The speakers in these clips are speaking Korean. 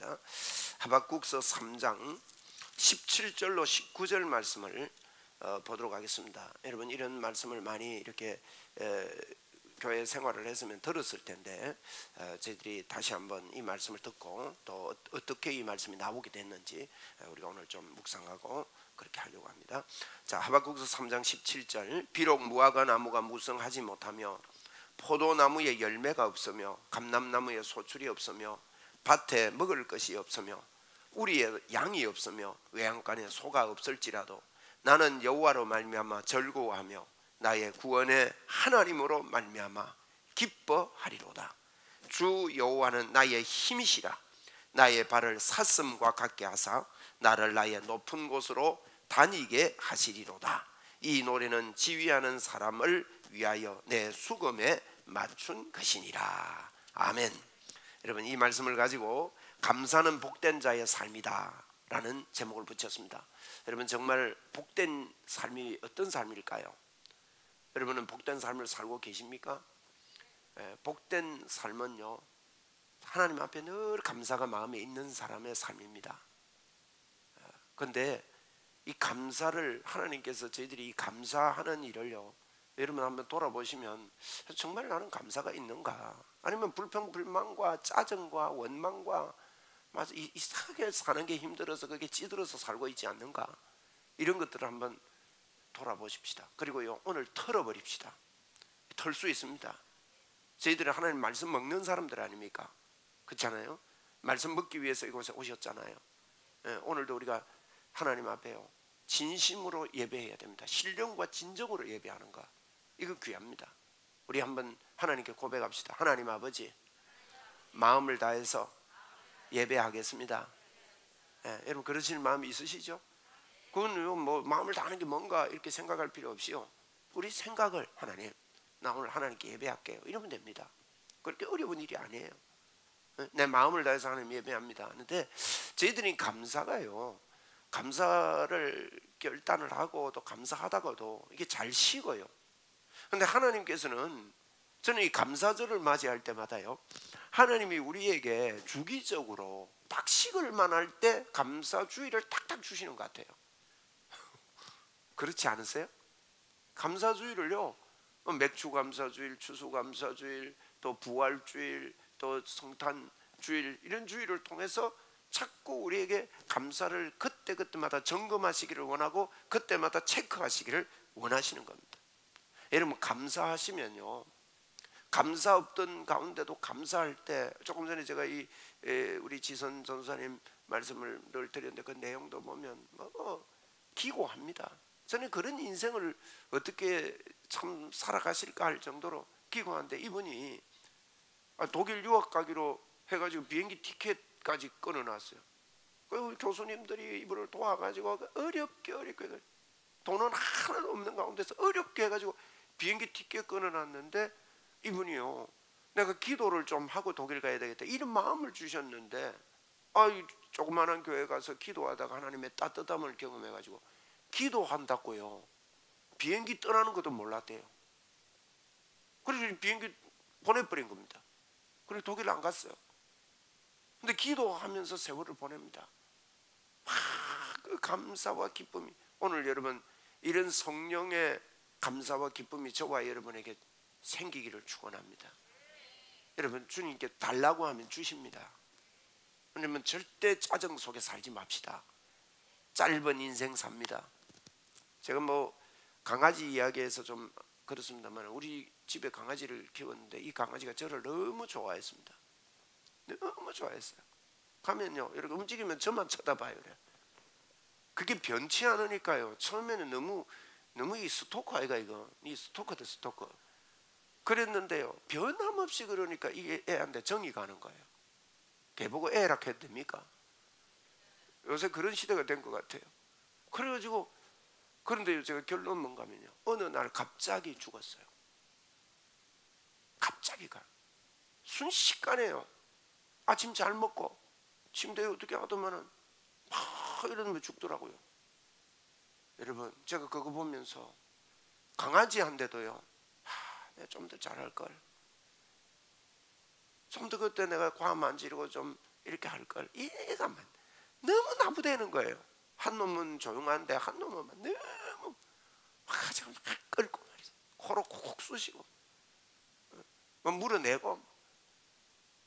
하겠습니다. 하박국서 3장 17절로 19절 말씀을 보도록 하겠습니다. 여러분 이런 말씀을 많이 이렇게 교회 생활을 했으면 들었을 텐데 저희들이 다시 한번 이 말씀을 듣고 또 어떻게 이 말씀이 나오게 됐는지 우리가 오늘 좀 묵상하고 그렇게 하려고 합니다. 자, 하박국서 3장 17절. 비록 무화과 나무가 무성하지 못하며 포도나무에 열매가 없으며 감람나무에 소출이 없으며 밭에 먹을 것이 없으며 우리의 양이 없으며 외양간에 소가 없을지라도 나는 여호와로 말미암아 즐거워하며 나의 구원의 하나님으로 말미암아 기뻐하리로다. 주 여호와는 나의 힘이시라. 나의 발을 사슴과 같게 하사 나를 나의 높은 곳으로 다니게 하시리로다. 이 노래는 지휘하는 사람을 위하여 내 수금에 맞춘 것이니라. 아멘. 여러분 이 말씀을 가지고 감사는 복된 자의 삶이다 라는 제목을 붙였습니다. 여러분 정말 복된 삶이 어떤 삶일까요? 여러분은 복된 삶을 살고 계십니까? 복된 삶은요, 하나님 앞에 늘 감사가 마음에 있는 사람의 삶입니다. 그런데 이 감사를 하나님께서 저희들이 이 감사하는 일을요, 여러분 한번 돌아보시면 정말 나는 감사가 있는가? 아니면 불평불만과 짜증과 원망과 이상하게 사는 게 힘들어서 그게 찌들어서 살고 있지 않는가? 이런 것들을 한번 돌아보십시다. 그리고요 오늘 털어버립시다. 털 수 있습니다. 저희들은 하나님 말씀 먹는 사람들 아닙니까? 그렇잖아요. 말씀 먹기 위해서 이곳에 오셨잖아요. 오늘도 우리가 하나님 앞에요 진심으로 예배해야 됩니다. 신령과 진정으로 예배하는 것, 이거 귀합니다. 우리 한번 하나님께 고백합시다. 하나님 아버지, 마음을 다해서 예배하겠습니다. 여러분 그러시는 마음이 있으시죠? 그건 뭐 마음을 다하는 게 뭔가 이렇게 생각할 필요 없이요, 우리 생각을 하나님, 나 오늘 하나님께 예배할게요 이러면 됩니다. 그렇게 어려운 일이 아니에요. 내 마음을 다해서 하나님 예배합니다 하는데, 저희들이 감사가요, 감사를 결단을 하고 또 감사하다가도 이게 잘 식어요. 그런데 하나님께서는, 저는 이 감사절을 맞이할 때마다요, 하나님이 우리에게 주기적으로 딱 식을 만할 때 감사주의를 탁탁 주시는 것 같아요. 그렇지 않으세요? 감사주의를요, 맥주 감사주일, 추수 감사주일, 또 부활주일, 또 성탄주일, 이런 주일을 통해서 자꾸 우리에게 감사를 그때그때마다 점검하시기를 원하고 그때마다 체크하시기를 원하시는 겁니다. 여러분 감사하시면요, 감사 없던 가운데도 감사할 때, 조금 전에 제가 우리 지선 전사님 말씀을 늘 드렸는데 그 내용도 보면 기고합니다. 저는 그런 인생을 어떻게 참 살아가실까 할 정도로 기고한데, 이분이 독일 유학 가기로 해가지고 비행기 티켓까지 끊어놨어요. 그 교수님들이 이분을 도와가지고 어렵게 돈은 하나도 없는 가운데서 어렵게 해가지고 비행기 티켓 끊어놨는데, 이분이요, 내가 기도를 좀 하고 독일 가야 되겠다 이런 마음을 주셨는데, 조그마한 교회 가서 기도하다가 하나님의 따뜻함을 경험해가지고 기도한다고요 비행기 떠나는 것도 몰랐대요. 그래서 비행기 보내버린 겁니다. 그래서 독일 안 갔어요. 근데 기도하면서 세월을 보냅니다. 그 감사와 기쁨이, 오늘 여러분 이런 성령의 감사와 기쁨이 저와 여러분에게 생기기를 축원합니다. 여러분 주님께 달라고 하면 주십니다. 왜냐면 절대 짜증 속에 살지 맙시다. 짧은 인생 삽니다. 제가 뭐 강아지 이야기해서 좀 그렇습니다만, 우리 집에 강아지를 키웠는데 이 강아지가 저를 너무 좋아했습니다. 너무 좋아했어요. 가면요 이렇게 움직이면 저만 쳐다봐요. 그래. 그게 변치 않으니까요, 처음에는 너무 이 스토커 아이가, 이 스토커다 스토커 그랬는데요, 변함없이 그러니까 이게 애한테 정이 가는 거예요. 걔 보고 애라 해도 됩니까? 요새 그런 시대가 된 것 같아요. 그래가지고, 그런데 제가 결론 뭔가 하면요, 어느 날 갑자기 죽었어요. 갑자기 순식간에요. 아침 잘 먹고 침대에 어떻게 하더만은 막 이러면 죽더라고요. 여러분 제가 그거 보면서 강아지한테도요, 내가 좀 더 잘할 걸, 좀 더 그때 내가 과음 안 지르고 좀 이렇게 할 걸 이해가 너무 나부대는 거예요. 한 놈은 조용한데 한 놈은 너무 가지고 막 끓고 말이죠. 코로 콕 쑤시고 물어내고,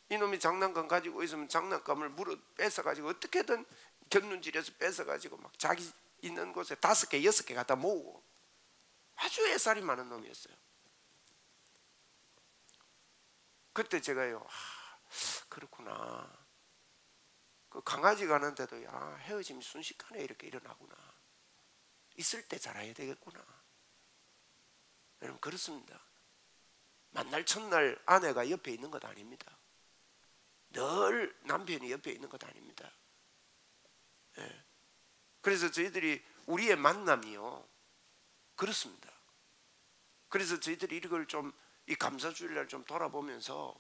이놈이 장난감 가지고 있으면 장난감을 뺏어가지고 어떻게든 곁눈질해서 뺏어가지고 막 자기 있는 곳에 5개 6개 갖다 모으고 아주 애살이 많은 놈이었어요. 그때 제가요, 그렇구나, 그 강아지 가는데도 헤어짐이 순식간에 이렇게 일어나구나, 있을 때 잘해야 되겠구나. 여러분, 그렇습니다. 만날 첫날 아내가 옆에 있는 것 아닙니다. 늘 남편이 옆에 있는 것 아닙니다. 예. 그래서 저희들이 우리의 만남이요, 그렇습니다. 그래서 저희들이 이걸 좀, 이 감사주일날 좀 돌아보면서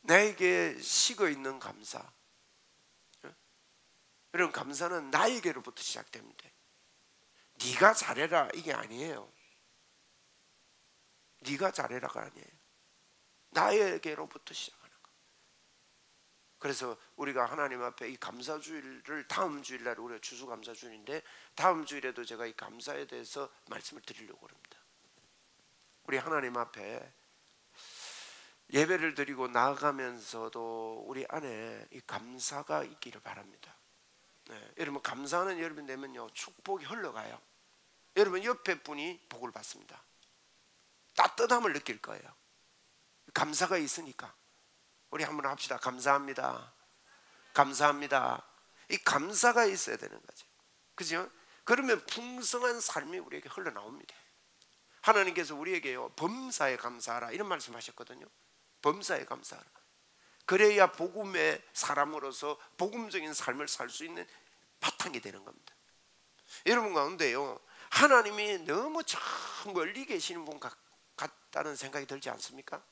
나에게 식어 있는 감사, 이런 감사는 나에게로부터 시작됩니다. 네가 잘해라 이게 아니에요. 네가 잘해라가 아니에요. 나에게로부터 시작하는 거. 그래서 우리가 하나님 앞에 이 감사주일을 다음 주일날, 우리가 추수감사주일인데 다음 주일에도 제가 이 감사에 대해서 말씀을 드리려고 합니다. 우리 하나님 앞에 예배를 드리고 나아가면서도 우리 안에 이 감사가 있기를 바랍니다. 네, 여러분, 감사는 여러분 되면요 축복이 흘러가요. 여러분 옆에 분이 복을 받습니다. 따뜻함을 느낄 거예요. 감사가 있으니까. 우리 한번 합시다. 감사합니다. 감사합니다. 이 감사가 있어야 되는 거죠. 그죠? 그러면 풍성한 삶이 우리에게 흘러나옵니다. 하나님께서 우리에게요 범사에 감사하라 이런 말씀하셨거든요. 범사에 감사하라. 그래야 복음의 사람으로서 복음적인 삶을 살 수 있는 바탕이 되는 겁니다. 여러분 가운데요 하나님이 너무 저 멀리 계시는 분 같다는 생각이 들지 않습니까?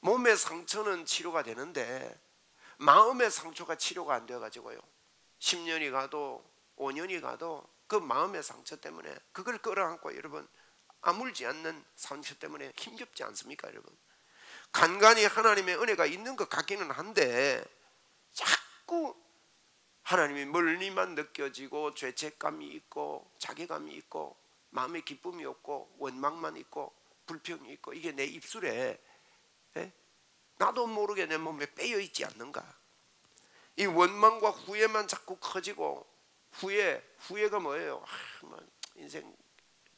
몸의 상처는 치료가 되는데 마음의 상처가 치료가 안 되어가지고요 10년이 가도 5년이 가도 그 마음의 상처 때문에 그걸 끌어안고 여러분 아물지 않는 상처 때문에 힘겹지 않습니까? 여러분, 간간히 하나님의 은혜가 있는 것 같기는 한데 자꾸 하나님이 멀리만 느껴지고 죄책감이 있고 자괴감이 있고 마음의 기쁨이 없고 원망만 있고 불평이 있고, 이게 내 입술에 나도 모르게 내 몸에 빼여 있지 않는가? 이 원망과 후회만 자꾸 커지고, 후회가 뭐예요? 뭐 인생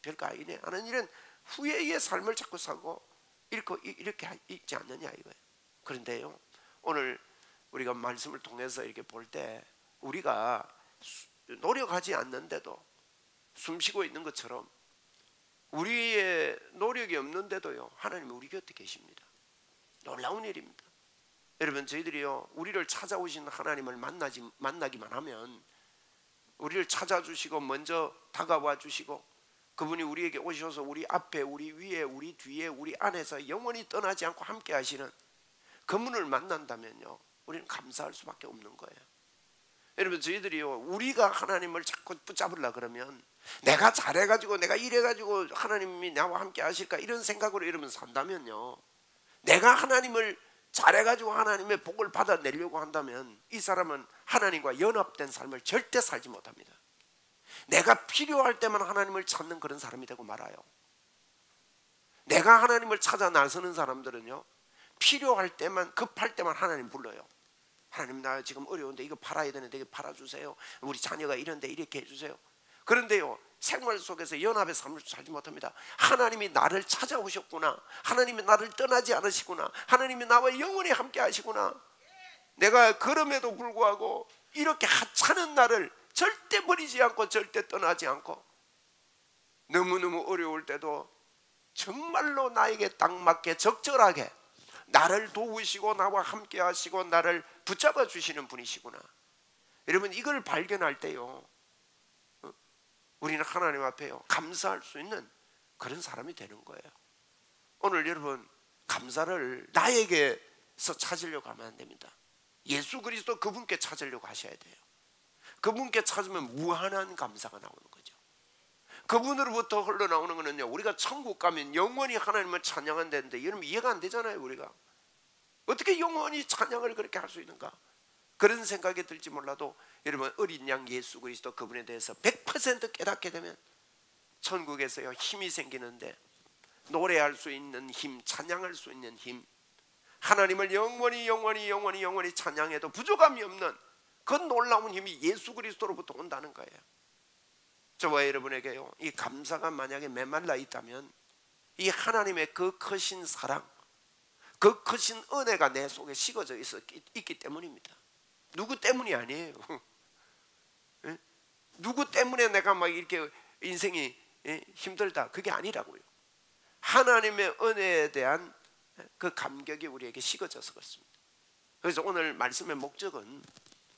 별거 아니네 하는 이런 후회의 삶을 자꾸 사고 이렇게 있지 않느냐 이거예요. 그런데요 오늘 우리가 말씀을 통해서 이렇게 볼 때 우리가 노력하지 않는데도 숨쉬고 있는 것처럼 우리의 노력이 없는데도요 하나님은 우리 곁에 계십니다. 놀라운 일입니다. 여러분, 저희들이요 우리를 찾아오신 하나님을 만나기만 하면, 우리를 찾아주시고 먼저 다가와 주시고 그분이 우리에게 오셔서 우리 앞에, 우리 위에, 우리 뒤에, 우리 안에서 영원히 떠나지 않고 함께 하시는 그분을 만난다면요 우리는 감사할 수밖에 없는 거예요. 여러분, 저희들이요 우리가 하나님을 자꾸 붙잡으려 그러면 내가 잘해가지고 내가 이래가지고 하나님이 나와 함께 하실까 이런 생각으로 여러분 산다면요, 내가 하나님을 잘해가지고 하나님의 복을 받아내려고 한다면 이 사람은 하나님과 연합된 삶을 절대 살지 못합니다. 내가 필요할 때만 하나님을 찾는 그런 사람이 되고 말아요. 내가 하나님을 찾아 나서는 사람들은요 필요할 때만, 급할 때만 하나님 불러요. 하나님, 나 지금 어려운데 이거 팔아야 되는데 이거 팔아주세요. 우리 자녀가 이런데 이렇게 해주세요. 그런데요 생활 속에서 연합의 삶을 살지 못합니다. 하나님이 나를 찾아오셨구나, 하나님이 나를 떠나지 않으시구나, 하나님이 나와 영원히 함께 하시구나, 내가 그럼에도 불구하고 이렇게 하찮은 나를 절대 버리지 않고 절대 떠나지 않고 너무너무 어려울 때도 정말로 나에게 딱 맞게 적절하게 나를 도우시고 나와 함께 하시고 나를 붙잡아 주시는 분이시구나. 여러분, 이걸 발견할 때요 우리는 하나님 앞에요 감사할 수 있는 그런 사람이 되는 거예요. 오늘 여러분, 감사를 나에게서 찾으려고 하면 안 됩니다. 예수 그리스도 그분께 찾으려고 하셔야 돼요. 그분께 찾으면 무한한 감사가 나오는 거죠. 그분으로부터 흘러나오는 거는요 우리가 천국 가면 영원히 하나님을 찬양한다는데 여러분 이해가 안 되잖아요. 우리가 어떻게 영원히 찬양을 그렇게 할 수 있는가? 그런 생각이 들지 몰라도 여러분, 어린 양 예수 그리스도 그분에 대해서 100% 깨닫게 되면 천국에서요 힘이 생기는데, 노래할 수 있는 힘, 찬양할 수 있는 힘, 하나님을 영원히 찬양해도 부족함이 없는 그 놀라운 힘이 예수 그리스도로부터 온다는 거예요. 저와 여러분에게요, 이 감사가 만약에 메말라 있다면 이 하나님의 그 크신 사랑, 그 크신 은혜가 내 속에 식어져 있기 때문입니다. 누구 때문이 아니에요. 누구 때문에 내가 막 이렇게 인생이 힘들다, 그게 아니라고요. 하나님의 은혜에 대한 그 감격이 우리에게 식어져서 그렇습니다. 그래서 오늘 말씀의 목적은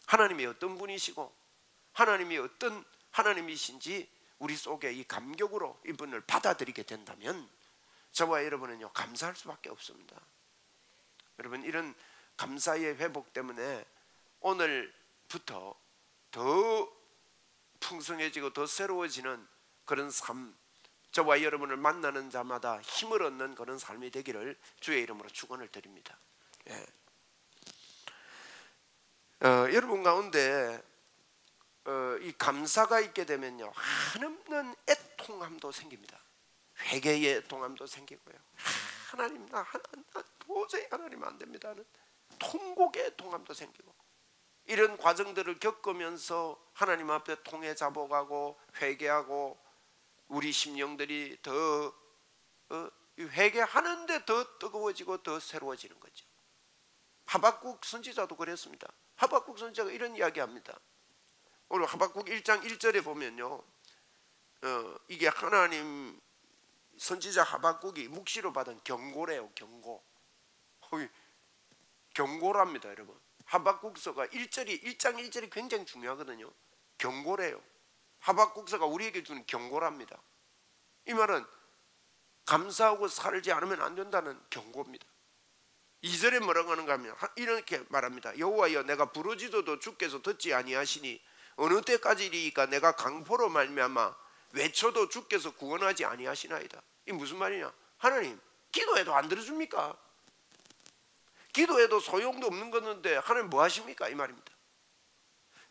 하나님이 어떤 분이시고 하나님이 어떤 하나님이신지 우리 속에 이 감격으로 이분을 받아들이게 된다면 저와 여러분은요 감사할 수밖에 없습니다. 여러분, 이런 감사의 회복 때문에 오늘부터 더 풍성해지고 더 새로워지는 그런 삶, 저와 여러분을 만나는 자마다 힘을 얻는 그런 삶이 되기를 주의 이름으로 축원을 드립니다. 예. 여러분 가운데 이 감사가 있게 되면요 한없는 애통함도 생깁니다. 회개의 애통함도 생기고요, 하나님 나 도저히 하나님 안 됩니다 하는 통곡의 애통함도 생기고, 이런 과정들을 겪으면서 하나님 앞에 통해 잡아가고 회개하고 우리 심령들이 더 회개하는데 더 뜨거워지고 더 새로워지는 거죠. 하박국 선지자도 그랬습니다. 하박국 선지자가 이런 이야기합니다. 오늘 하박국 1장 1절에 보면요, 이게 하나님 선지자 하박국이 묵시로 받은 경고래요. 경고랍니다. 여러분, 하박국서가 1장 1절이 굉장히 중요하거든요. 경고래요. 하박국서가 우리에게 주는 경고랍니다. 이 말은 감사하고 살지 않으면 안 된다는 경고입니다. 2절에 뭐라고 하는가 하면 이렇게 말합니다. 여호와여, 내가 부르짖어도 주께서 듣지 아니하시니 어느 때까지리이까 내가 강포로 말미암아 외쳐도 주께서 구원하지 아니하시나이다. 이 무슨 말이냐? 하나님, 기도해도 안 들어줍니까? 기도해도 소용도 없는 건데 하나님 뭐 하십니까? 이 말입니다.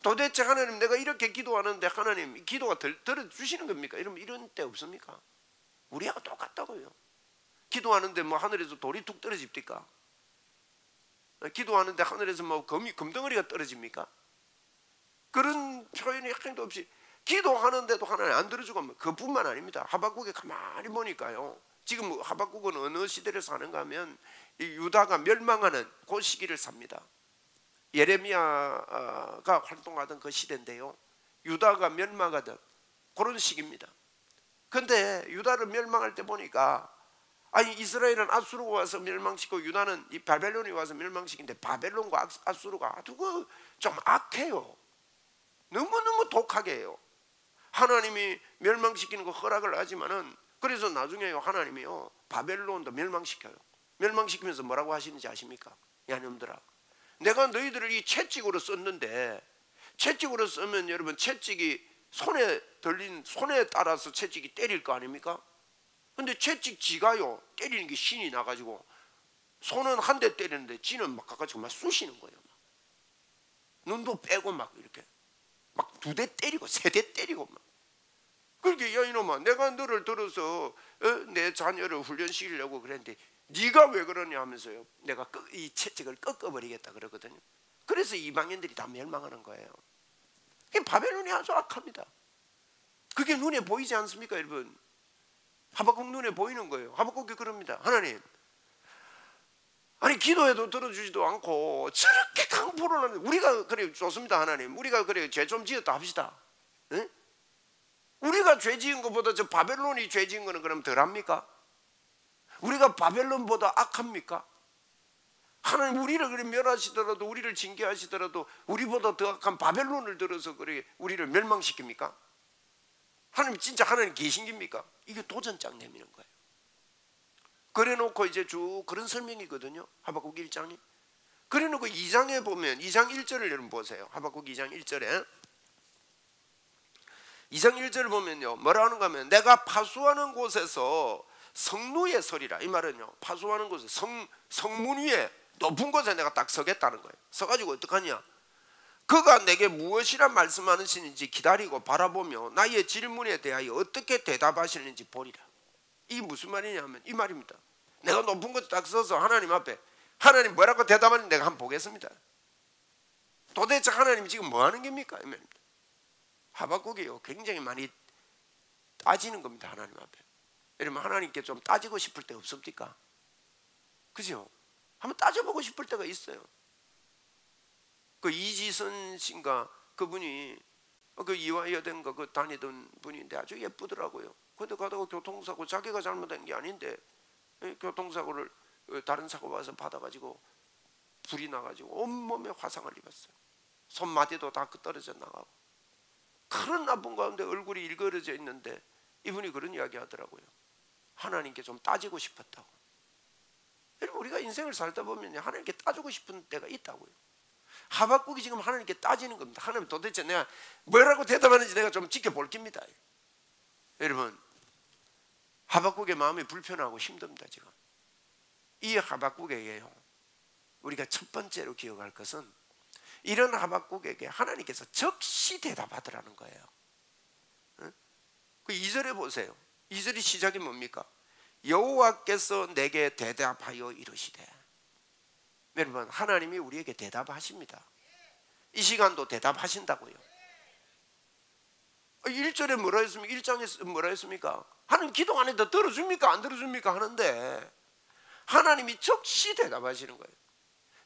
도대체 하나님, 내가 이렇게 기도하는데 하나님 기도가 들어주시는 겁니까? 이런 때 없습니까? 우리하고 똑같다고요. 기도하는데 뭐 하늘에서 돌이 툭 떨어집니까? 기도하는데 하늘에서 뭐 금덩어리가 떨어집니까? 그런 표현이 하나도 없이 기도하는데도 하나님 안 들어주고, 그뿐만 아닙니다. 하박국에 가만히 보니까요, 지금 하박국은 어느 시대를 사는가 하면 이 유다가 멸망하는 그 시기를 삽니다. 예레미야가 활동하던 그 시대인데요, 유다가 멸망하던 그런 시기입니다. 근데 유다를 멸망할 때 보니까, 아니 이스라엘은 아수르가 와서 멸망시키고 유다는 이 바벨론이 와서 멸망시키는데 바벨론과 아수르가 아주 좀 악해요. 너무너무 독하게 해요. 하나님이 멸망시키는 거 허락을 하지만은, 그래서 나중에요 하나님이요 바벨론도 멸망시켜요. 멸망시키면서 뭐라고 하시는지 아십니까? 야 놈들아, 내가 너희들을 이 채찍으로 썼는데, 채찍으로 쓰면 여러분 채찍이 손에 따라서 채찍이 때릴 거 아닙니까? 근데 채찍 지가요 때리는 게 신이 나가지고 손은 한 대 때리는데 지는 막 가가지고 막 쑤시는 거예요. 막. 눈도 빼고 막 이렇게 막 2대 때리고 3대 때리고 막. 그렇게 야 이놈아, 내가 너를 들어서 내 자녀를 훈련시키려고 그랬는데 네가 왜 그러냐 하면서요, 내가 이 채찍을 꺾어버리겠다 그러거든요. 그래서 이방인들이 다 멸망하는 거예요. 바벨론이 아주 악합니다. 그게 눈에 보이지 않습니까 여러분? 하박국 눈에 보이는 거예요. 하박국이 그럽니다. 하나님, 아니 기도해도 들어주지도 않고 저렇게 강포를 하는, 우리가 그래 좋습니다. 하나님, 우리가 그래 죄 좀 지었다 합시다. 응? 우리가 죄 지은 것보다 저 바벨론이 죄 지은 거는 그럼 덜합니까? 우리가 바벨론보다 악합니까? 하나님, 우리를 그래 멸하시더라도, 우리를 징계하시더라도 우리보다 더 악한 바벨론을 들어서 그래 우리를 멸망시킵니까? 하나님 진짜 하나님 계신깁니까? 이게 도전장 내미는 거예요. 그래 놓고 이제 쭉 그런 설명이거든요, 하박국 1장이. 그래 놓고 2장에 보면 2장 1절을 여러분 보세요. 하박국 2장 1절에 2장 1절을 보면요 뭐라 하는가 하면, 내가 파수하는 곳에서 성루에 서리라. 이 말은요, 파수하는 곳에 성문 위에 높은 곳에 내가 딱 서겠다는 거예요. 서가지고 어떡하냐, 그가 내게 무엇이라 말씀하시는지 기다리고 바라보며 나의 질문에 대하여 어떻게 대답하시는지 보리라. 이게 무슨 말이냐면 이 말입니다. 내가 높은 곳에 딱 서서 하나님 앞에 하나님 뭐라고 대답하는지 내가 한번 보겠습니다. 도대체 하나님이 지금 뭐 하는 겁니까? 이 말입니다. 하박국이요 굉장히 많이 따지는 겁니다. 하나님 앞에. 여러분 하나님께 좀 따지고 싶을 때 없습니까? 그죠? 한번 따져보고 싶을 때가 있어요. 그 이지선 씨인가 그분이 그 이화여대인가 그 다니던 분인데 아주 예쁘더라고요. 근데 가다가 교통사고, 자기가 잘못한 게 아닌데 교통사고를 다른 사고 와서 받아가지고 불이 나가지고 온몸에 화상을 입었어요. 손마디도 다 떨어져 나가고 그런 나쁜 가운데 얼굴이 일그러져 있는데 이분이 그런 이야기 하더라고요. 하나님께 좀 따지고 싶었다고. 여러분 우리가 인생을 살다 보면 하나님께 따지고 싶은 때가 있다고요. 하박국이 지금 하나님께 따지는 겁니다. 하나님 도대체 내가 뭐라고 대답하는지 내가 좀 지켜볼 겁니다. 여러분 하박국의 마음이 불편하고 힘듭니다. 지금 이 하박국에게요 우리가 첫 번째로 기억할 것은 이런 하박국에게 하나님께서 즉시 대답하더라는 거예요. 그 2절에 보세요. 2절이 시작이 뭡니까? 여호와께서 내게 대답하여 이르시되. 여러분 하나님이 우리에게 대답하십니다. 이 시간도 대답하신다고요. 1절에 뭐라 했습니까? 1장에 뭐라 했습니까? 하나님 기도 안 해도 들어줍니까? 안 들어줍니까? 하는데 하나님이 즉시 대답하시는 거예요.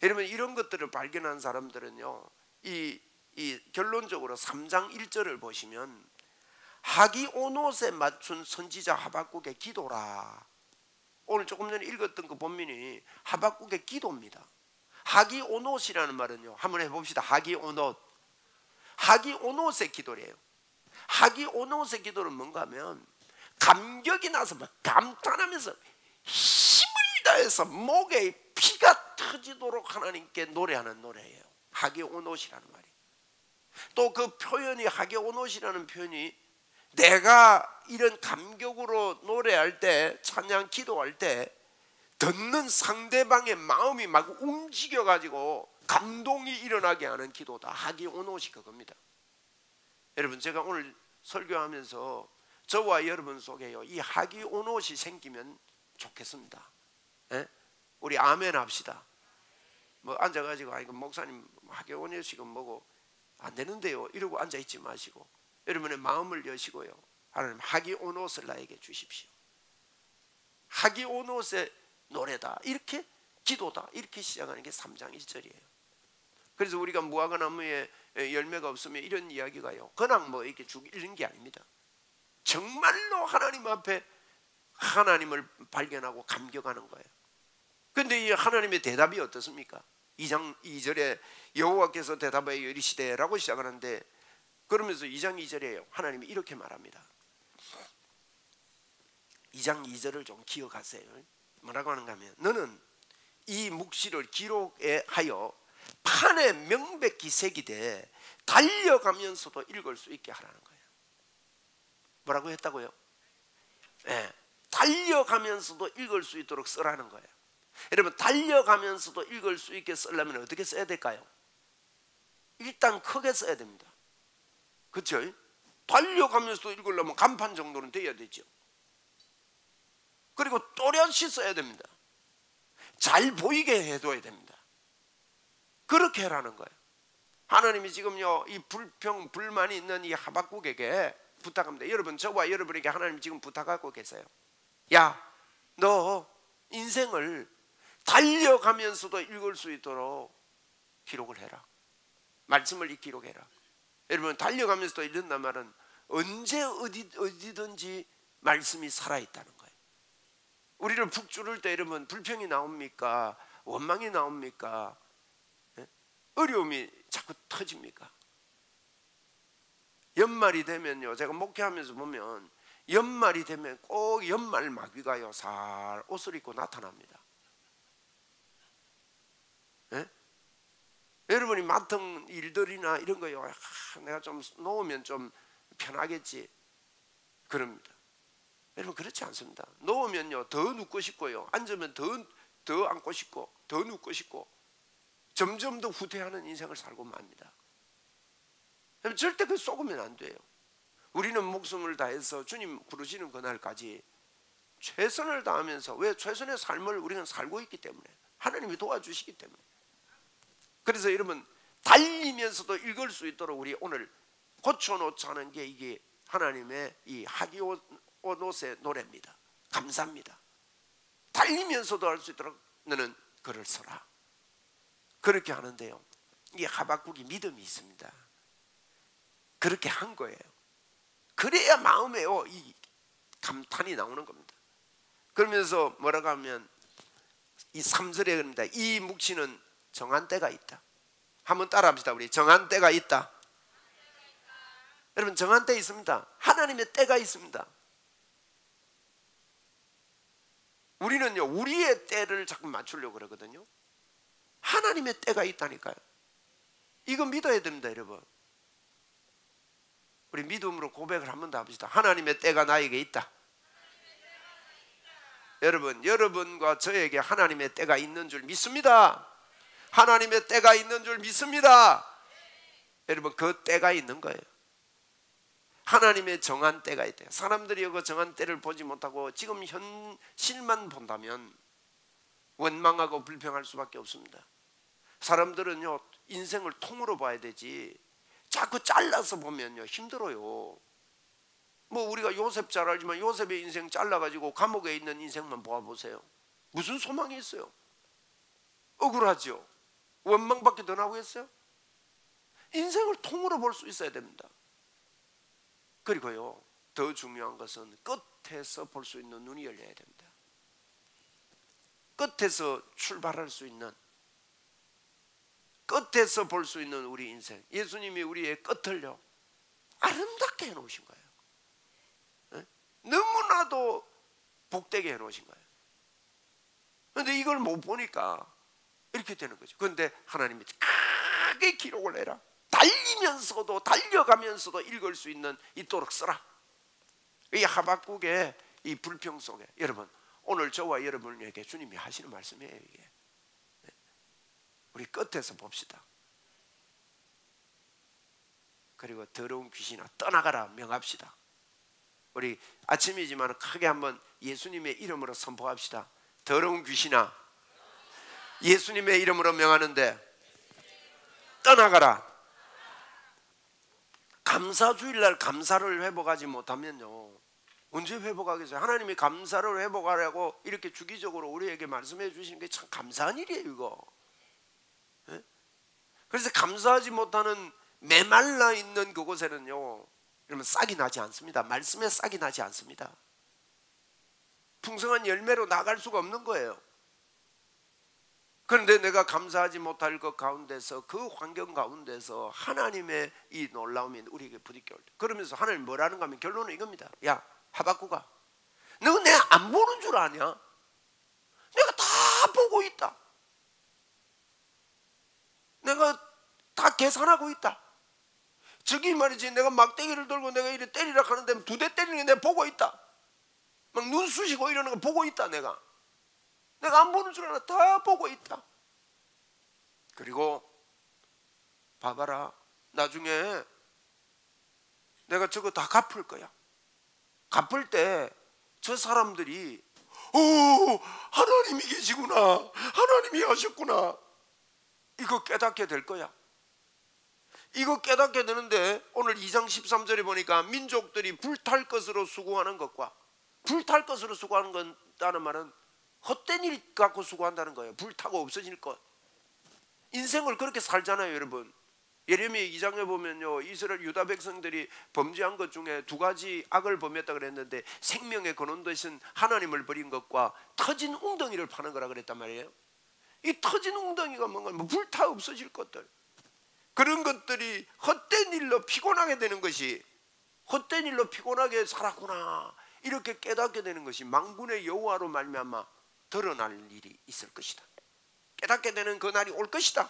여러분 이런 것들을 발견한 사람들은요 이 결론적으로 3장 1절을 보시면 하기오롯에 맞춘 선지자 하박국의 기도라. 오늘 조금 전에 읽었던 그 본문이 하박국의 기도입니다. 하기오롯이라는 말은요 한번 해봅시다. 하기오롯. 하기오롯의 기도래요. 하기오롯의 기도는 뭔가 하면 감격이 나서 막 감탄하면서 힘을 다해서 목에 피가 터지도록 하나님께 노래하는 노래예요. 하기오롯이라는 말이. 또 그 표현이 하기오롯이라는 표현이 내가 이런 감격으로 노래할 때 찬양 기도할 때 듣는 상대방의 마음이 막 움직여 가지고 감동이 일어나게 하는 기도다. 하기오롯이 그겁니다. 여러분 제가 오늘 설교하면서 저와 여러분 속에요 이 하기오롯이 생기면 좋겠습니다. 에? 우리 아멘 합시다. 뭐 앉아가지고 아이고 목사님 하기오롯이 뭐고 안 되는데요 이러고 앉아있지 마시고 여러분의 마음을 여시고요 하나님 하기오롯을 나에게 주십시오. 하기오롯의 노래다 이렇게 기도다 이렇게 시작하는 게 3장 1절이에요 그래서 우리가 무화과 나무에 열매가 없으면 이런 이야기가요 그냥 뭐 이렇게 읽는 게 아닙니다. 정말로 하나님 앞에 하나님을 발견하고 감격하는 거예요. 그런데 이 하나님의 대답이 어떻습니까? 2장 2절에 여호와께서 대답하여 이르시되 라고 시작하는데 그러면서 2장 2절에 하나님이 이렇게 말합니다. 2장 2절을 좀 기억하세요. 뭐라고 하는가 하면 너는 이 묵시를 기록하여 판에 명백히 새기되 달려가면서도 읽을 수 있게 하라는 거예요. 뭐라고 했다고요? 네, 달려가면서도 읽을 수 있도록 쓰라는 거예요. 여러분 달려가면서도 읽을 수 있게 쓰려면 어떻게 써야 될까요? 일단 크게 써야 됩니다. 그렇죠? 달려가면서도 읽으려면 간판 정도는 돼야 되죠. 그리고 또렷이 써야 됩니다. 잘 보이게 해둬야 됩니다. 그렇게 하라는 거예요. 하나님이 지금요 이 불만이 있는 이 하박국에게 부탁합니다. 여러분 저와 여러분에게 하나님 지금 부탁하고 계세요. 야, 너 인생을 달려가면서도 읽을 수 있도록 기록을 해라. 말씀을 기록해라. 여러분 달려가면서도 읽는단 말은 언제 어디든지 말씀이 살아있다는 거예요. 우리를 푹 쭈를 때 여러분 불평이 나옵니까? 원망이 나옵니까? 어려움이 자꾸 터집니까? 연말이 되면요 제가 목회하면서 보면 연말이 되면 꼭 연말 마귀가요 살 옷을 입고 나타납니다. 예? 여러분이 맡은 일들이나 이런 거요 내가 좀 놓으면 좀 편하겠지 그럽니다. 여러분 그렇지 않습니다. 놓으면요 더 눕고 싶고요 앉으면 더 더 안고 싶고 더 눕고 싶고 점점 더 후퇴하는 인생을 살고 맙니다. 절대 그 속으면 안 돼요. 우리는 목숨을 다해서 주님 부르시는 그날까지 최선을 다하면서, 왜? 최선의 삶을 우리는 살고 있기 때문에, 하나님이 도와주시기 때문에. 그래서 여러분, 달리면서도 읽을 수 있도록 우리 오늘 고쳐놓자는 게 이게 하나님의 이 하기오노스의 노래입니다. 감사합니다. 달리면서도 할 수 있도록 너는 글을 써라. 그렇게 하는데요, 이게 하박국이 믿음이 있습니다. 그렇게 한 거예요. 그래야 마음에요 이 감탄이 나오는 겁니다. 그러면서 뭐라고 하면 이 3절에 그럽니다. 이 묵시는 정한 때가 있다. 한번 따라합시다. 우리 정한 때가 있다. 여러분, 정한 때 있습니다. 하나님의 때가 있습니다. 우리는요, 우리의 때를 자꾸 맞추려고 그러거든요. 하나님의 때가 있다니까요. 이거 믿어야 됩니다, 여러분. 우리 믿음으로 고백을 한 번 더 합시다. 하나님의 때가 나에게 있다. 여러분, 여러분과 저에게 하나님의 때가 있는 줄 믿습니다. 하나님의 때가 있는 줄 믿습니다. 여러분, 그 때가 있는 거예요. 하나님의 정한 때가 있대요. 사람들이 그 정한 때를 보지 못하고 지금 현실만 본다면 원망하고 불평할 수밖에 없습니다. 사람들은요, 인생을 통으로 봐야 되지 자꾸 잘라서 보면요 힘들어요. 뭐 우리가 요셉 잘 알지만 요셉의 인생 잘라가지고 감옥에 있는 인생만 보아보세요. 무슨 소망이 있어요? 억울하죠. 원망밖에 더 나오겠어요? 인생을 통으로 볼 수 있어야 됩니다. 그리고요, 더 중요한 것은 끝에서 볼 수 있는 눈이 열려야 됩니다. 끝에서 출발할 수 있는, 끝에서 볼 수 있는 우리 인생. 예수님이 우리의 끝을요 아름답게 해놓으신 거예요. 너무나도 복되게 해놓으신 거예요. 그런데 이걸 못 보니까 이렇게 되는 거죠. 그런데 하나님이 크게 기록을 해라. 달리면서도 달려가면서도 읽을 수 있는 있도록 써라. 이 하박국의 이 불평 속에, 여러분, 오늘 저와 여러분에게 주님이 하시는 말씀이에요. 이게 우리 끝에서 봅시다. 그리고 더러운 귀신아 떠나가라 명합시다. 우리 아침이지만 크게 한번 예수님의 이름으로 선포합시다. 더러운 귀신아, 예수님의 이름으로 명하는데 떠나가라. 감사주일날 감사를 회복하지 못하면요 언제 회복하겠어요? 하나님이 감사를 회복하라고 이렇게 주기적으로 우리에게 말씀해 주시는 게 참 감사한 일이에요, 이거. 네? 그래서 감사하지 못하는 메말라 있는 그곳에는요, 여러분, 싹이 나지 않습니다. 말씀에 싹이 나지 않습니다. 풍성한 열매로 나갈 수가 없는 거예요. 그런데 내가 감사하지 못할 것 가운데서, 그 환경 가운데서 하나님의 이 놀라움이 우리에게 부딪혀 올 때, 그러면서 하나님 뭐라는가 하면 결론은 이겁니다. 야 하박국아, 너 내 안 보는 줄 아냐? 내가 다 보고 있다. 내가 다 계산하고 있다. 저기 말이지, 내가 막대기를 들고 내가 이래 때리라 하는데 2대 때리는 게 내가 보고 있다. 막 눈 쑤시고 이러는 거 보고 있다. 내가 안 보는 줄 알아. 다 보고 있다. 그리고 봐봐라, 나중에 내가 저거 다 갚을 거야. 갚을 때 저 사람들이 하나님이 계시구나, 하나님이 하셨구나, 이거 깨닫게 될 거야. 이거 깨닫게 되는데 오늘 2장 13절에 보니까 민족들이 불탈 것으로 수고하는 것과, 불탈 것으로 수고하는 건다는 말은 헛된 일 갖고 수고한다는 거예요. 불타고 없어질 것. 인생을 그렇게 살잖아요, 여러분. 예레미야 2장에 보면요, 이스라엘 유다 백성들이 범죄한 것 중에 2가지 악을 범했다 그랬는데, 생명의 근원 되신 하나님을 버린 것과 터진 웅덩이를 파는 거라 그랬단 말이에요. 이 터진 웅덩이가 뭔가, 뭐 불타 없어질 것들, 그런 것들이 헛된 일로 피곤하게 되는 것이, 헛된 일로 피곤하게 살았구나 이렇게 깨닫게 되는 것이 만군의 여호와로 말미암아 드러날 일이 있을 것이다. 깨닫게 되는 그 날이 올 것이다.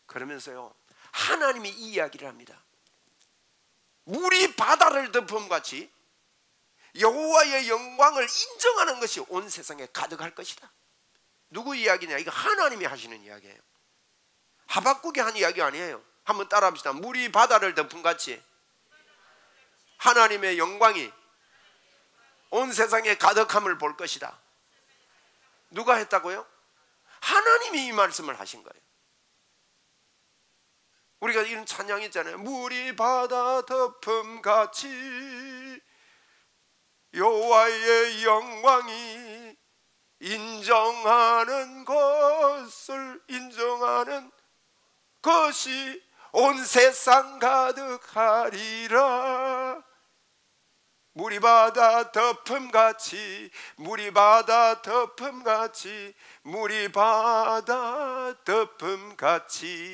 그러면서요, 하나님이 이 이야기를 합니다. 물이 바다를 덮음같이 여호와의 영광을 인정하는 것이 온 세상에 가득할 것이다. 누구 이야기냐? 이거 하나님이 하시는 이야기예요. 하박국이 한 이야기 아니에요. 한번 따라합시다. 물이 바다를 덮음같이 하나님의 영광이 온 세상에 가득함을 볼 것이다. 누가 했다고요? 하나님이 이 말씀을 하신 거예요. 우리가 이런 찬양 있잖아요. 물이 바다 덮음같이 여호와의 영광이 인정하는 것이 온 세상 가득하리라. 물이 바다 덮음같이 물이 바다 덮음같이 물이 바다 덮음같이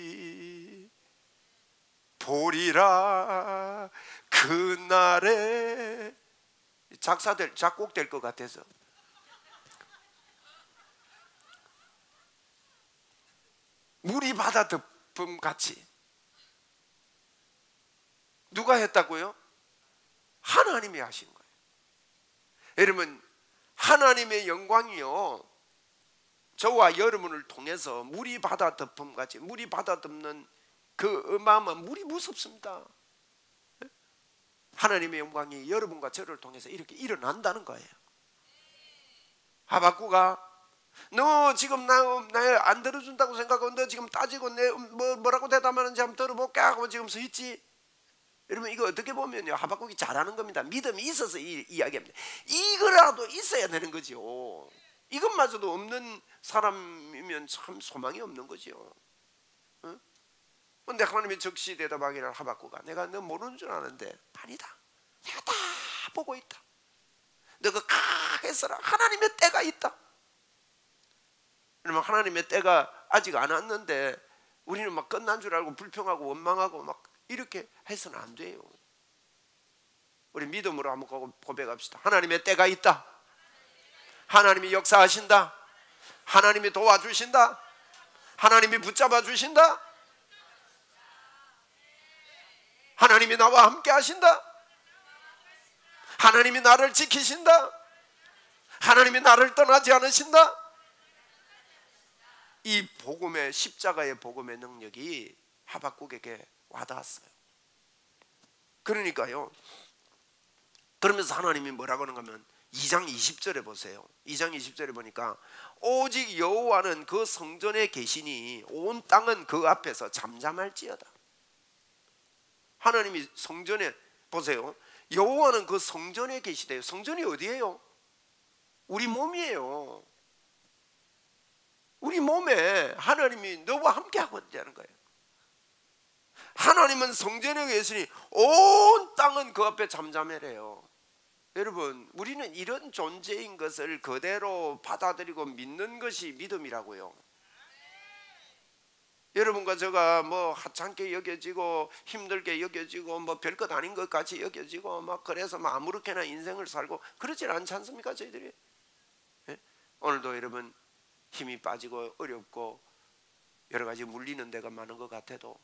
보리라. 그날에 작곡될 것 같아서 물이 바다 덮음같이 누가 했다고요? 하나님이 하신 거예요. 여러분, 하나님의 영광이요 저와 여러분을 통해서 물이 바다 덮음같이 물이 바다 덮는 그 어마어마한 물이 무섭습니다. 하나님의 영광이 여러분과 저를 통해서 이렇게 일어난다는 거예요. 하박국아, 너 지금 나 안 들어준다고 생각하고 너 지금 따지고 내 뭐라고 대답하는지 한번 들어볼게 하고 지금 서 있지? 여러분, 이거 어떻게 보면요 하박국이 잘하는 겁니다. 믿음이 있어서 이야기합니다. 이거라도 있어야 되는 거죠. 이것마저도 없는 사람이면 참 소망이 없는 거죠. 근데 하나님이 적시 대답하기를 하박국아, 내가 너 모르는 줄 아는데 아니다. 내가 다 보고 있다. 너가 각했어라. 하나님의 때가 있다. 그러면 하나님의 때가 아직 안 왔는데 우리는 막 끝난 줄 알고 불평하고 원망하고 막 이렇게 해서는 안 돼요. 우리 믿음으로 한번 고백합시다. 하나님의 때가 있다. 하나님이 역사하신다. 하나님이 도와주신다. 하나님이 붙잡아 주신다. 하나님이 나와 함께 하신다. 하나님이 나를 지키신다. 하나님이 나를 떠나지 않으신다. 이 복음의 십자가의 복음의 능력이 하박국에게 와닿았어요. 그러니까요, 그러면서 하나님이 뭐라고 하는가 하면 2장 20절에 보세요. 2장 20절에 보니까 오직 여호와는 그 성전에 계시니 온 땅은 그 앞에서 잠잠할지어다. 하나님이 성전에 보세요. 여호와는 그 성전에 계시대요. 성전이 어디예요? 우리 몸이에요. 우리 몸에 하나님이 너와 함께 하고 있다는 거예요. 하나님은 성전에 계시니 온 땅은 그 앞에 잠잠해래요. 여러분, 우리는 이런 존재인 것을 그대로 받아들이고 믿는 것이 믿음이라고요. 여러분과 제가 뭐 하찮게 여겨지고 힘들게 여겨지고 뭐 별것 아닌 것 같이 여겨지고 막 그래서 막 아무렇게나 인생을 살고 그러질 않지 않습니까 저희들이? 예? 오늘도 여러분 힘이 빠지고 어렵고 여러 가지 물리는 데가 많은 것 같아도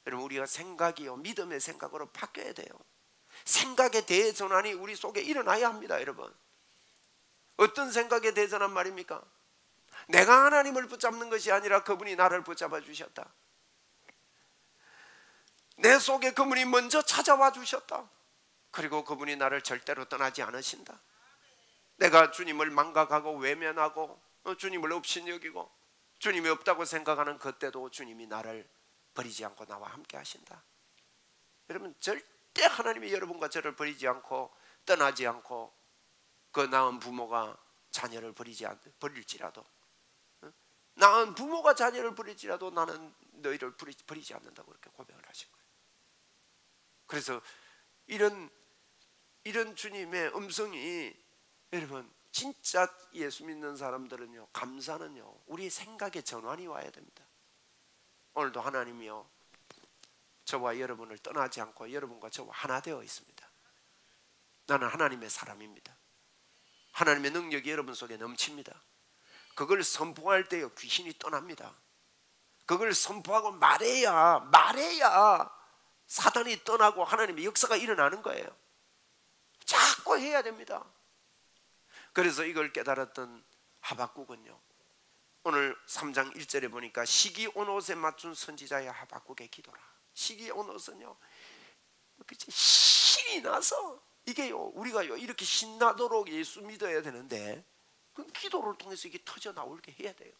여러분, 우리가 생각이요 믿음의 생각으로 바뀌어야 돼요. 생각의 대전환이 우리 속에 일어나야 합니다. 여러분, 어떤 생각의 대전환 말입니까? 내가 하나님을 붙잡는 것이 아니라 그분이 나를 붙잡아 주셨다. 내 속에 그분이 먼저 찾아와 주셨다. 그리고 그분이 나를 절대로 떠나지 않으신다. 내가 주님을 망각하고 외면하고 주님을 업신여기고 주님이 없다고 생각하는 그때도 주님이 나를 버리지 않고 나와 함께 하신다. 여러분, 절대 하나님이 여러분과 저를 버리지 않고 떠나지 않고 그 낳은 부모가 자녀를 버릴지라도 낳은 부모가 자녀를 버릴지라도 나는 너희를 버리지 않는다고 그렇게 고백을 하신 거예요. 그래서 이런 주님의 음성이 여러분 진짜 예수 믿는 사람들은요, 감사는요 우리 생각의 전환이 와야 됩니다. 오늘도 하나님이요 저와 여러분을 떠나지 않고 여러분과 저와 하나 되어 있습니다. 나는 하나님의 사람입니다. 하나님의 능력이 여러분 속에 넘칩니다. 그걸 선포할 때요 귀신이 떠납니다. 그걸 선포하고 말해야 사단이 떠나고 하나님의 역사가 일어나는 거예요. 자꾸 해야 됩니다. 그래서 이걸 깨달았던 하박국은요 오늘 3장 1절에 보니까 시기 온 옷에 맞춘 선지자의 하박국의 기도라. 시기 온 옷은요, 신이 나서, 이게요, 우리가요 이렇게 신나도록 예수 믿어야 되는데 그 기도를 통해서 이게 터져 나오게 해야 돼요.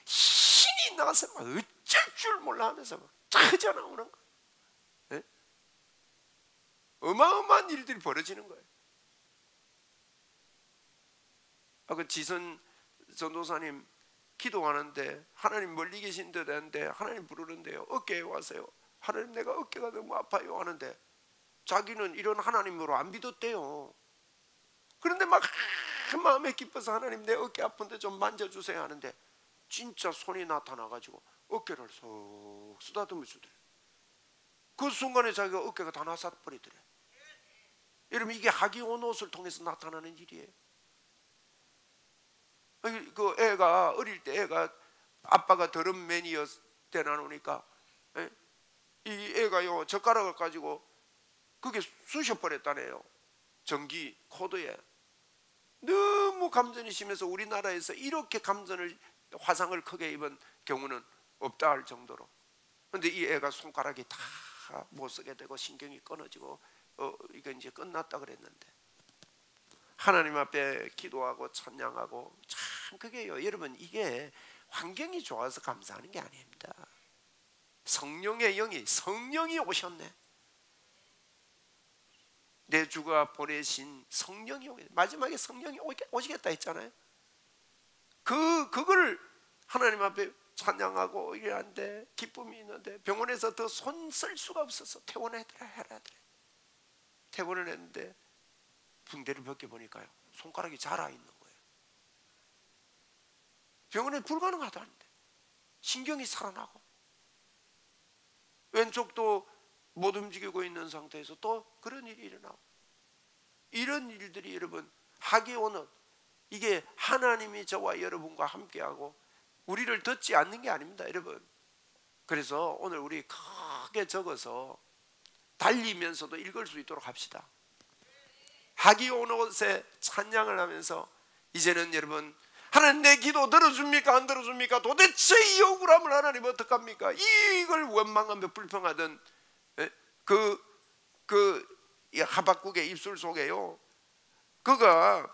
신이 나서 막 어쩔 줄 몰라 하면서 막 터져 나오는 거예요. 네? 어마어마한 일들이 벌어지는 거예요. 그 지선 전도사님 기도하는데 하나님 멀리 계신 듯 했는데 하나님 부르는데요, 어깨에 와서요, 하나님 내가 어깨가 너무 아파요 하는데 자기는 이런 하나님으로 안 믿었대요. 그런데 막 마음에 기뻐서 하나님 내 어깨 아픈데 좀 만져주세요 하는데 진짜 손이 나타나가지고 어깨를 쏙 쓰다듬어 주더래. 그 순간에 자기가 어깨가 다 나사버리더래. 여러분, 이게 하기 온 옷을 통해서 나타나는 일이에요. 그 애가 어릴 때 애가 아빠가 더러운 매니어 때 나누니까 이 애가요 젓가락을 가지고 그게 쑤셔버렸다네요. 전기 코드에. 너무 감전이 심해서 우리나라에서 이렇게 감전을 화상을 크게 입은 경우는 없다 할 정도로. 그런데 이 애가 손가락이 다 못 쓰게 되고 신경이 끊어지고 이거 이제 끝났다 그랬는데, 하나님 앞에 기도하고 찬양하고, 참 그게요 여러분, 이게 환경이 좋아서 감사하는 게 아닙니다. 성령의 영이, 성령이 오셨네. 내 주가 보내신 성령이 오겠다. 마지막에 성령이 오시겠다 했잖아요. 그걸 하나님 앞에 찬양하고 이래는데 기쁨이 있는데, 병원에서 더 손 쓸 수가 없어서 퇴원해라 해라. 퇴원을 했는데 붕대를 벗겨보니까요 손가락이 자라있는 거예요. 병원에 불가능하다는데 신경이 살아나고 왼쪽도 못 움직이고 있는 상태에서 또 그런 일이 일어나고, 이런 일들이 여러분 하기 오는, 이게 하나님이 저와 여러분과 함께하고 우리를 듣지 않는 게 아닙니다 여러분. 그래서 오늘 우리 크게 적어서 달리면서도 읽을 수 있도록 합시다. 하기 온 옷에 찬양을 하면서, 이제는 여러분 하나님 내 기도 들어줍니까 안 들어줍니까? 도대체 이 억울함을 하나님 어떡합니까? 이걸 원망하며 불평하던 이 하박국의 입술 속에요, 그가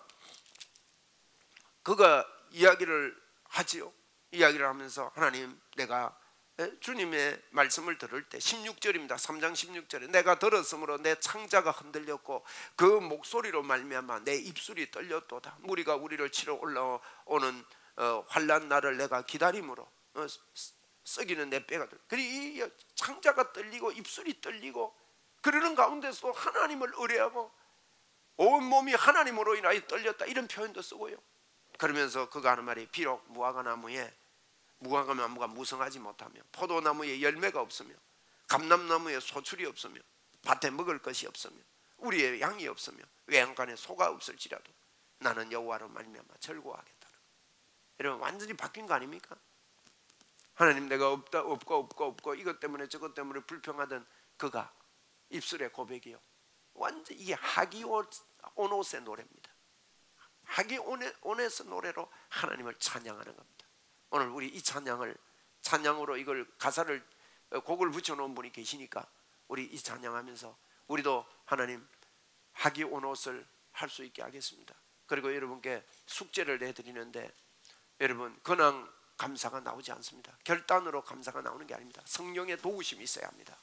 이야기를 하지요. 이야기를 하면서 하나님 내가 주님의 말씀을 들을 때 16절입니다. 3장 16절에 내가 들었으므로 내 창자가 흔들렸고 그 목소리로 말미암아 내 입술이 떨렸도다. 무리가 우리를 치러 올라오는 환난 날을 내가 기다림으로 썩이는 내 뼈가 그리고 이 창자가 떨리고 입술이 떨리고 그러는 가운데서 하나님을 의뢰하고 온 몸이 하나님으로 인하여 떨렸다, 이런 표현도 쓰고요. 그러면서 그가 하는 말이, 비록 무화과나무가 무성하지 못하며 포도나무에 열매가 없으며 감람나무에 소출이 없으며 밭에 먹을 것이 없으며 우리의 양이 없으며 외양간에 소가 없을지라도 나는 여호와로 말미암아 즐거워하겠다. 여러분 완전히 바뀐 거 아닙니까? 하나님 내가 없고 이것 때문에 저것 때문에 불평하던 그가 입술의 고백이요, 완전 이게 하기 온 옷의 노래입니다. 하기 온에서 노래로 하나님을 찬양하는 겁니다. 오늘 우리 이 찬양으로 이걸 가사를 곡을 붙여놓은 분이 계시니까 우리 이 찬양하면서 우리도 하나님 하기 온 옷을 할 수 있게 하겠습니다. 그리고 여러분께 숙제를 내드리는데, 여러분 근황 감사가 나오지 않습니다. 결단으로 감사가 나오는 게 아닙니다. 성령의 도우심이 있어야 합니다.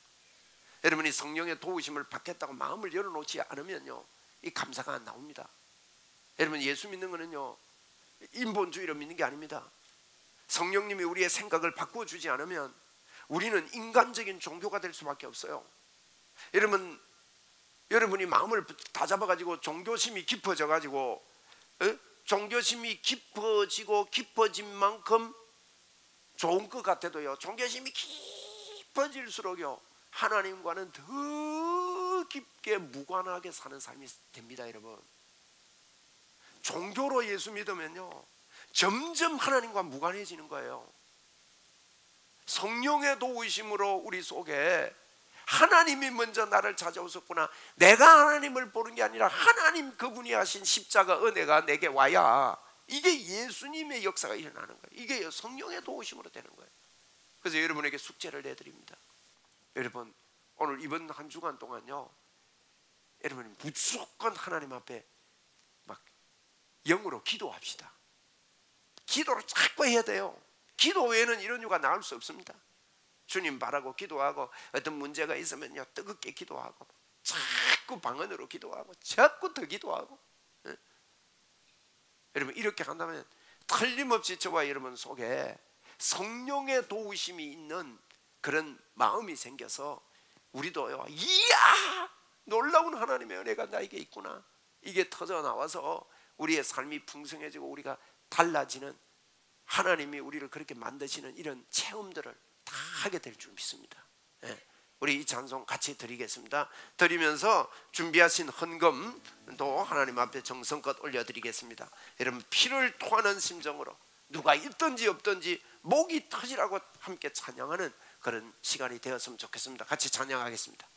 여러분이 성령의 도우심을 받겠다고 마음을 열어놓지 않으면요 이 감사가 안 나옵니다. 여러분 예수 믿는 거는요 인본주의로 믿는 게 아닙니다. 성령님이 우리의 생각을 바꾸어주지 않으면 우리는 인간적인 종교가 될 수밖에 없어요. 여러분이 마음을 다 잡아가지고 종교심이 깊어져가지고 종교심이 깊어진 만큼 좋은 것 같아도요, 종교심이 깊어질수록요 하나님과는 더 깊게 무관하게 사는 삶이 됩니다. 여러분 종교로 예수 믿으면요 점점 하나님과 무관해지는 거예요. 성령의 도우심으로 우리 속에 하나님이 먼저 나를 찾아오셨구나, 내가 하나님을 보는 게 아니라 하나님 그분이 하신 십자가 은혜가 내게 와야 이게 예수님의 역사가 일어나는 거예요. 이게 성령의 도우심으로 되는 거예요. 그래서 여러분에게 숙제를 내드립니다. 여러분, 오늘 이번 한 주간 동안요, 여러분이 무조건 하나님 앞에 막 영으로 기도합시다. 기도를 자꾸 해야 돼요. 기도 외에는 이런 유가 나올 수 없습니다. 주님 바라고 기도하고, 어떤 문제가 있으면요 뜨겁게 기도하고, 자꾸 방언으로 기도하고, 자꾸 더 기도하고. 여러분, 이렇게 한다면 틀림없이 저와 여러분 속에 성령의 도우심이 있는 그런 마음이 생겨서 우리도요, 이야, 놀라운 하나님의 은혜가 나에게 있구나, 이게 터져 나와서 우리의 삶이 풍성해지고 우리가 달라지는, 하나님이 우리를 그렇게 만드시는 이런 체험들을 다 하게 될 줄 믿습니다. 우리 이 찬송 같이 드리겠습니다. 드리면서 준비하신 헌금도 하나님 앞에 정성껏 올려드리겠습니다. 여러분, 피를 토하는 심정으로 누가 있든지 없든지 목이 터지라고 함께 찬양하는 그런 시간이 되었으면 좋겠습니다. 같이 찬양하겠습니다.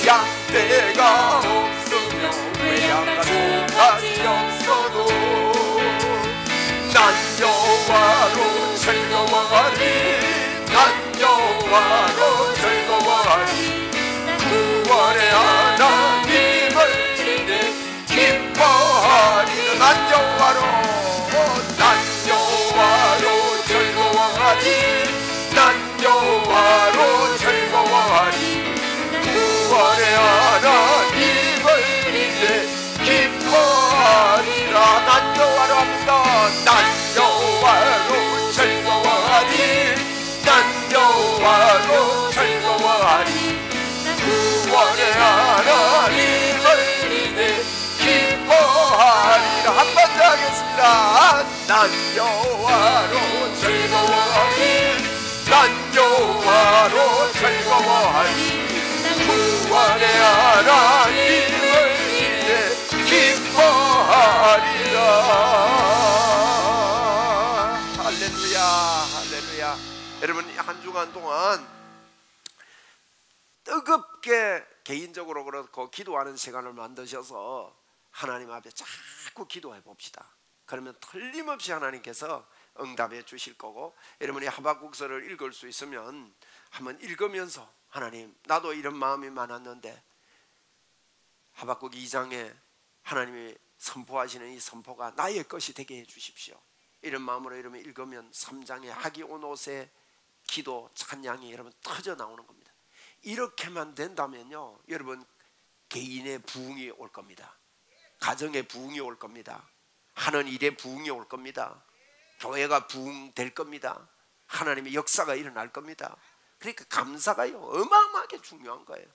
양떼가 없으며 외양간 송아지 없어도 난 여호와로 즐거워하리, 난 여호와로 즐거워하리. 구원의 하나님을 인해 기뻐하리. 난 여호와로 즐거워하리, 난 여호와로 즐거워하리. 구원의 하나님을 인해 기뻐하리라. 난 여호와로 합니다. 난 여호와로 즐거워하리, 난 여호와로 즐거워하리. 구원의 하나님을 인해 기뻐하리라. 한 번 더 하겠습니다. 난 여호와로 즐거워하리, 난 여호와로 즐거워하리. 구원의 하나님을 인해 기뻐하리라. 할렐루야, 할렐루야. 여러분, 한 주간 동안 뜨겁게 개인적으로 그렇고 기도하는 시간을 만드셔서 하나님 앞에 자꾸 기도해 봅시다. 그러면 틀림없이 하나님께서 응답해 주실 거고, 여러분이 하박국서를 읽을 수 있으면 한번 읽으면서, 하나님, 나도 이런 마음이 많았는데 하박국 2장에 하나님이 선포하시는 이 선포가 나의 것이 되게 해 주십시오. 이런 마음으로 여러분 읽으면 3장의 하기오노스의 기도 찬양이 여러분 터져 나오는 겁니다. 이렇게만 된다면요, 여러분 개인의 부흥이 올 겁니다. 가정의 부흥이 올 겁니다. 하는 일의 부흥이 올 겁니다. 교회가 부흥될 겁니다. 하나님의 역사가 일어날 겁니다. 그러니까 감사가요 어마어마하게 중요한 거예요.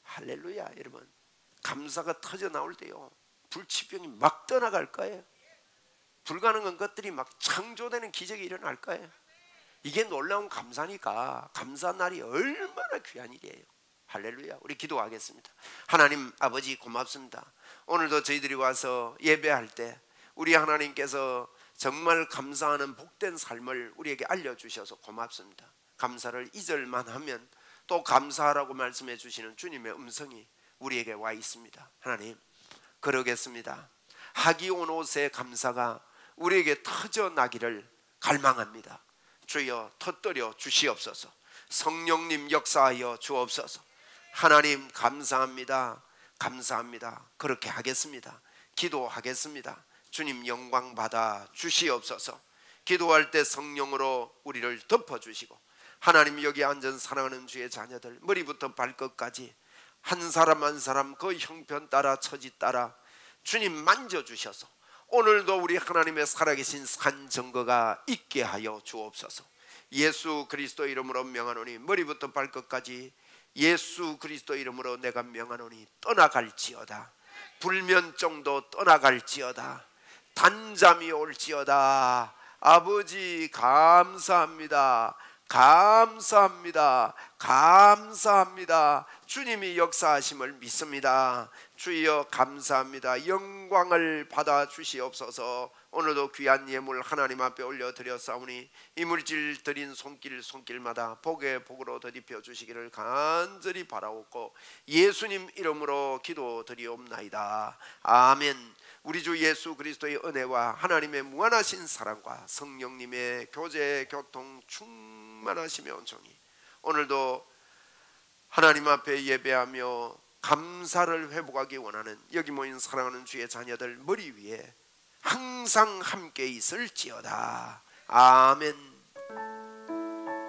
할렐루야. 여러분, 감사가 터져 나올 때요 불치병이 막 떠나갈 거예요. 불가능한 것들이 막 창조되는 기적이 일어날 거예요. 이게 놀라운 감사니까 감사 날이 얼마나 귀한 일이에요. 할렐루야. 우리 기도하겠습니다. 하나님 아버지, 고맙습니다. 오늘도 저희들이 와서 예배할 때 우리 하나님께서 정말 감사하는 복된 삶을 우리에게 알려주셔서 고맙습니다. 감사를 2절만 하면 또 감사하라고 말씀해 주시는 주님의 음성이 우리에게 와 있습니다. 하나님, 그러겠습니다. 하기오노스의 감사가 우리에게 터져나기를 갈망합니다. 주여, 터뜨려 주시옵소서. 성령님 역사하여 주옵소서. 하나님, 감사합니다. 감사합니다. 그렇게 하겠습니다. 기도하겠습니다. 주님 영광 받아 주시옵소서. 기도할 때 성령으로 우리를 덮어주시고, 하나님 여기 앉은 사랑하는 주의 자녀들 머리부터 발끝까지 한 사람 한 사람 그 형편 따라 처지 따라 주님 만져주셔서 오늘도 우리 하나님의 살아계신 산 증거가 있게 하여 주옵소서. 예수 그리스도 이름으로 명하노니, 머리부터 발끝까지 예수 그리스도 이름으로 내가 명하노니 떠나갈지어다. 불면증도 떠나갈지어다. 단잠이 올지어다. 아버지 감사합니다. 감사합니다. 감사합니다. 주님이 역사하심을 믿습니다. 주여 감사합니다. 영광을 받아 주시옵소서. 오늘도 귀한 예물 하나님 앞에 올려드렸사오니 이물질 드린 손길마다 복에 복으로 더입혀 주시기를 간절히 바라옵고 예수님 이름으로 기도드리옵나이다. 아멘. 우리 주 예수 그리스도의 은혜와 하나님의 무한하신 사랑과 성령님의 교제 교통 충만하시며 온종이 오늘도 하나님 앞에 예배하며 감사를 회복하기 원하는 여기 모인 사랑하는 주의 자녀들 머리 위에 항상 함께 있을지어다. 아멘.